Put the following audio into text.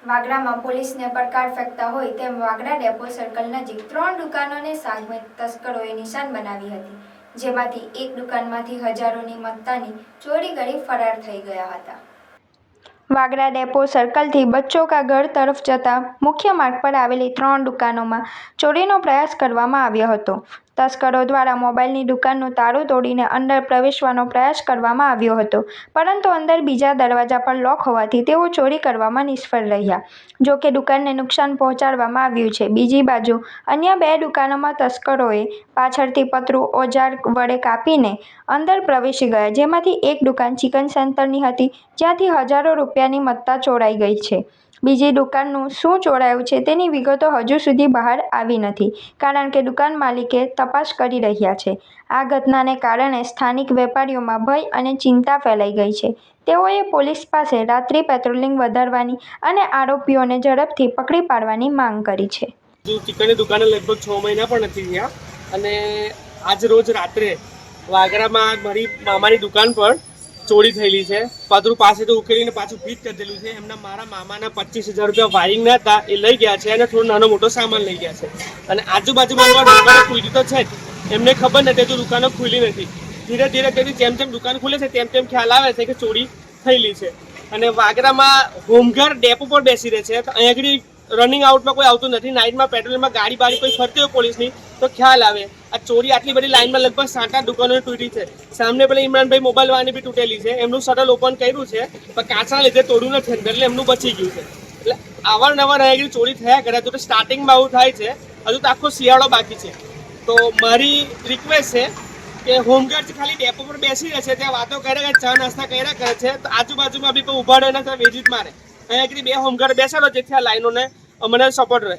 વાગરામાં પોલીસને પડકાર ફેંકતા હોય તેમ વાગરા ડેપો સર્કલ નજીક 3 દુકાનોને સાગમેત તસ્કરોએ નિશાન બનાવી હતી, જેમાંથી એક દુકાનમાંથી હજારોની મત્તાની ચોરી કરી ફરાર થઈ ગયા હતા। વાગરા ડેપો સર્કલથી બચ્ચો કા ઘર તરફ જતા મુખ્ય માર્ગ પર આવેલી 3 દુકાનોમાં ચોરીનો પ્રયાસ કરવામાં આવ્યો હતો। તસ્કરો દ્વારા મોબાઈલની દુકાનનું તાળું તોડીને અંદર પ્રવેશવાનો પ્રયાસ કરવામાં આવ્યો હતો, પરંતુ અંદર બીજા દરવાજા પર લોક હોવાથી તેઓ ચોરી કરવામાં નિષ્ફળ રહ્યા। જો કે દુકાનને નુકસાન પહોંચાડવામાં આવ્યું છે। બીજી બાજુ અન્ય 2 દુકાનોમાં તસ્કરોએ પાછળથી પતરું ઓજાર વડે કાપીને અંદર પ્રવેશી ગયા, જેમાંથી એક દુકાન ચિકન સેન્ટરની હતી, જ્યાંથી હજારો રૂપિયાની મત્તા ચોરાઈ ગઈ છે। બીજી દુકાનનું શું ચોરાયું છે તેની વિગતો હજુ સુધી બહાર આવી નથી, કારણ કે દુકાન માલિકે તપાસ કરી રહ્યા છે। આ ઘટનાને કારણે સ્થાનિક વેપારીઓમાં ભય અને ચિંતા ફેલાઈ ગઈ છે। તેઓએ પોલીસ પાસે રાત્રિ પેટ્રોલિંગ વધારવાની અને આરોપીઓને ઝડપથી પકડી પાડવાની માંગ કરી છે। ચિકનની દુકાને લગભગ 6 મહિના પણ નથી થયા અને આજ રોજ રાત્રે વાગરામાં મારી મામાની દુકાન પર ચોરી થયેલી છે। પતરું પાસેથી ઉકેલીને પાછું ફિટ કરી દેલું છે। એમના મારા મામાના 25,000 રૂપિયા વાયરિંગના હતા, એ લઈ ગયા છે અને થોડો નાનો મોટો સામાન લઈ ગયા છે। અને આજુબાજુમાં દુકાનો ખુલી તો છે જ, એમને ખબર નથી હજુ દુકાનો ખુલી નથી। ધીરે ધીરે કરી જેમ જેમ દુકાન ખુલે છે તેમ તેમ ખ્યાલ આવે છે કે ચોરી થયેલી છે। અને વાગરામાં હોમગાર્ડ ડેપો પર બેસી રહે છે, તો અહીંયા આગળ રનિંગ આઉટમાં કોઈ આવતું નથી। નાઇટમાં પેટ્રોલિંગમાં ગાડી બાડી કોઈ ફરતી હોય પોલીસની તો ખ્યાલ આવે। આ ચોરી આટલી બધી લાઇનમાં લગભગ 7-8 દુકાનો તૂટી છે। સામે પેલા ઇમરાનભાઈ મોબાઈલ વાળાની બી તૂટેલી છે, એમનું શટર ઓપન કર્યું છે પણ કાચના લીધે તોડ્યું નથી અંદર, એટલે એમનું બચી ગયું છે। એટલે અવારનવાર અહીંયા ચોરી થયા કરે તો સ્ટાર્ટિંગમાં આવું થાય છે, હજુ તો આખો શિયાળો બાકી છે। તો મારી રિક્વેસ્ટ છે કે હોમગાર્ડ ખાલી ડેપો પર બેસી રહે છે, ત્યાં વાતો કર્યા કરે, ચા નાસ્તા કર્યા કરે છે, તો આજુબાજુમાં બી કોઈ ઉભા રહે ને વિઝિટ મારે। અહીંયા આગળ 2 હોમગાર્ડ બેસાડો જેથી આ લાઈનોને અમને સપોર્ટ રહે।